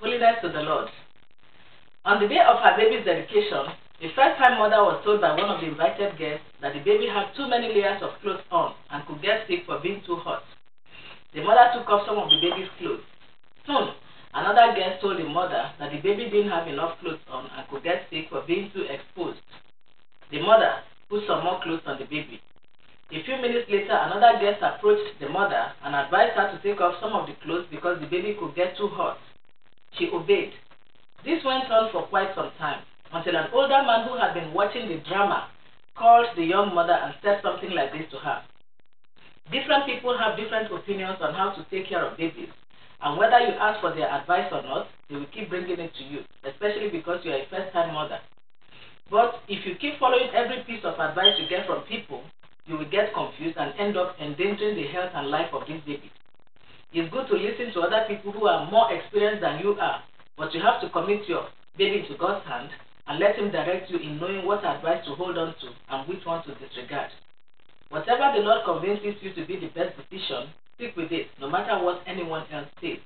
Holiness to the Lord. On the day of her baby's dedication, the first-time mother was told by one of the invited guests that the baby had too many layers of clothes on and could get sick for being too hot. The mother took off some of the baby's clothes. Soon, another guest told the mother that the baby didn't have enough clothes on and could get sick for being too exposed. The mother put some more clothes on the baby. A few minutes later, another guest approached the mother and advised her to take off some of the clothes because the baby could get too hot. She obeyed. This went on for quite some time, until an older man who had been watching the drama called the young mother and said something like this to her. Different people have different opinions on how to take care of babies, and whether you ask for their advice or not, they will keep bringing it to you, especially because you are a first-time mother. But if you keep following every piece of advice you get from people, you will get confused and end up endangering the health and life of this baby. It's good to listen to other people who are more experienced than you are, but you have to commit your baby to God's hand and let Him direct you in knowing what advice to hold on to and which one to disregard. Whatever the Lord convinces you to be the best decision, stick with it, no matter what anyone else says.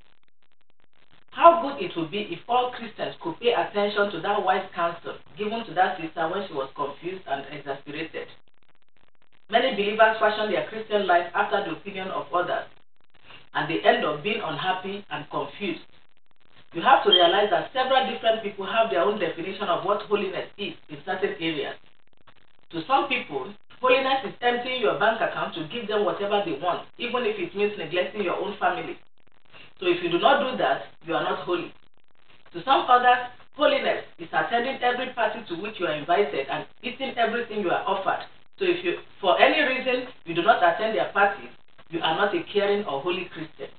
How good it would be if all Christians could pay attention to that wise counsel given to that sister when she was confused and exasperated. Many believers fashion their Christian life after the opinion of others, and they end up being unhappy and confused. You have to realize that several different people have their own definition of what holiness is in certain areas. To some people, holiness is emptying your bank account to give them whatever they want, even if it means neglecting your own family. So if you do not do that, you are not holy. To some others, holiness is attending every party to which you are invited and eating everything you are offered. So if you, for any reason, you do not attend their parties, you are not a caring or holy Christian.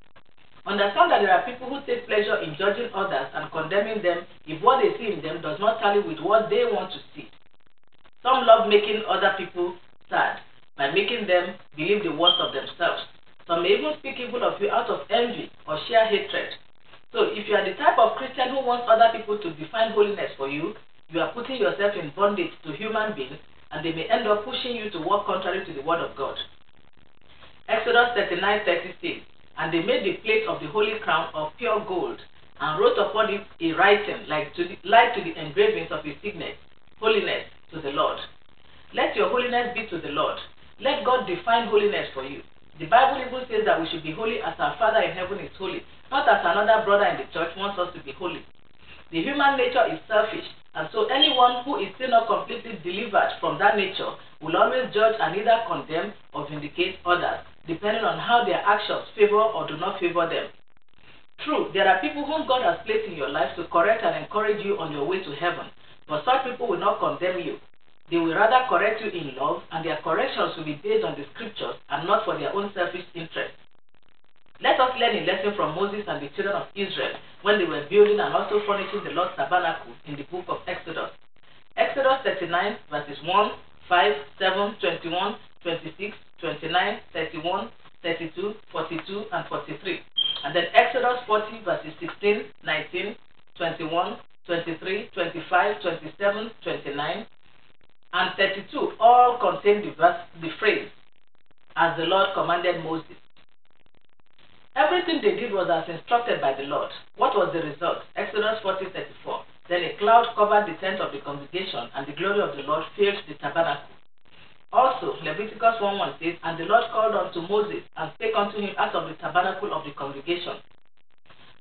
Understand that there are people who take pleasure in judging others and condemning them if what they see in them does not tally with what they want to see. Some love making other people sad by making them believe the worst of themselves. Some may even speak evil of you out of envy or sheer hatred. So if you are the type of Christian who wants other people to define holiness for you, you are putting yourself in bondage to human beings, and they may end up pushing you to walk contrary to the word of God. Exodus 39:36, and they made the plate of the holy crown of pure gold, and wrote upon it a writing like to the engravings of a signet, holiness to the Lord. Let your holiness be to the Lord. Let God define holiness for you. The Bible even says that we should be holy as our Father in heaven is holy, not as another brother in the church wants us to be holy. The human nature is selfish, and so anyone who is still not completely delivered from that nature will always judge and either condemn or vindicate others, depending on how their actions favor or do not favor them. True, there are people whom God has placed in your life to correct and encourage you on your way to heaven, but such people will not condemn you. They will rather correct you in love, and their corrections will be based on the scriptures and not for their own selfish interest. Let us learn a lesson from Moses and the children of Israel when they were building and also furnishing the Lord's tabernacle in the book of Exodus. Exodus 39 verses 1, 5, 7, 21, 26, 29, 31, 32, 42, and 43. And then Exodus 40 verses 16, 19, 21, 23, 25, 27, 29, and 32 all contain the phrase, as the Lord commanded Moses. Everything they did was as instructed by the Lord. What was the result? Exodus 40:34. Then a cloud covered the tent of the congregation, and the glory of the Lord filled the tabernacle. Also, Leviticus 1:1 says, and the Lord called unto Moses, and spake unto him out of the tabernacle of the congregation.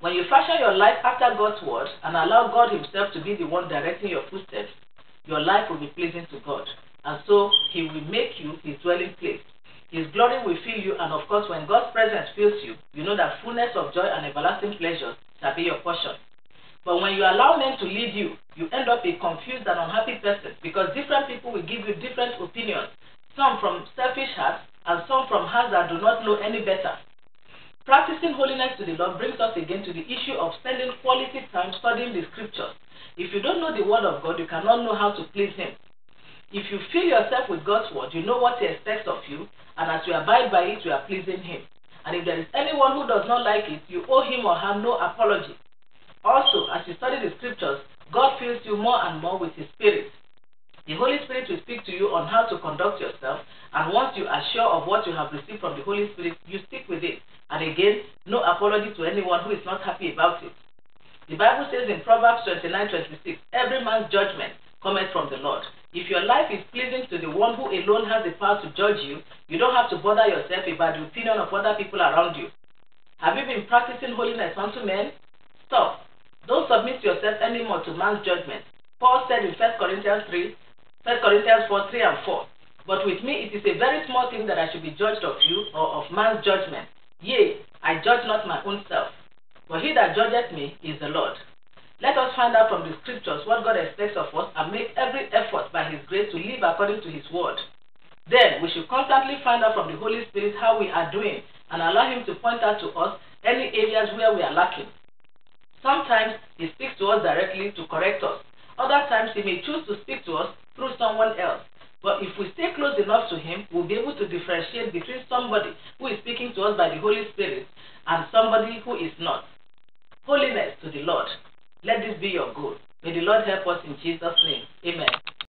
When you fashion your life after God's word, and allow God himself to be the one directing your footsteps, your life will be pleasing to God, and so he will make you his dwelling place. His glory will fill you, and of course, when God's presence fills you, you know that fullness of joy and everlasting pleasures shall be your portion. But when you allow men to lead you, you end up a confused and unhappy person, because different people will give you different opinions, some from selfish hearts, and some from hearts that do not know any better. Practicing holiness to the Lord brings us again to the issue of spending quality time studying the scriptures. If you don't know the word of God, you cannot know how to please him. If you fill yourself with God's word, you know what he expects of you, and as you abide by it, you are pleasing him. And if there is anyone who does not like it, you owe him or her no apology. Also, as you study the scriptures, God fills you more and more with his spirit. The Holy Spirit will speak to you on how to conduct yourself, and once you are sure of what you have received from the Holy Spirit, you stick with it. And again, no apology to anyone who is not happy about it. The Bible says in Proverbs 29:26, every man's judgment cometh from the Lord. If your life is pleasing to the one who alone has the power to judge you, you don't have to bother yourself about the opinion of other people around you. Have you been practicing holiness unto men? Stop. Don't submit yourself anymore to man's judgment. Paul said in 1 Corinthians 4, 3 and 4, but with me it is a very small thing that I should be judged of you or of man's judgment. Yea, I judge not my own self, but he that judgeth me is the Lord. Let us find out from the scriptures what God expects of us and make every effort by his grace to live according to his word. Then we should constantly find out from the Holy Spirit how we are doing and allow him to point out to us any areas where we are lacking. Sometimes he speaks to us directly to correct us. Other times he may choose to speak to us through someone else. But if we stay close enough to him, we'll be able to differentiate between somebody who is speaking to us by the Holy Spirit and somebody who is not. Holiness to the Lord. Let this be your goal. May the Lord help us in Jesus' name. Amen.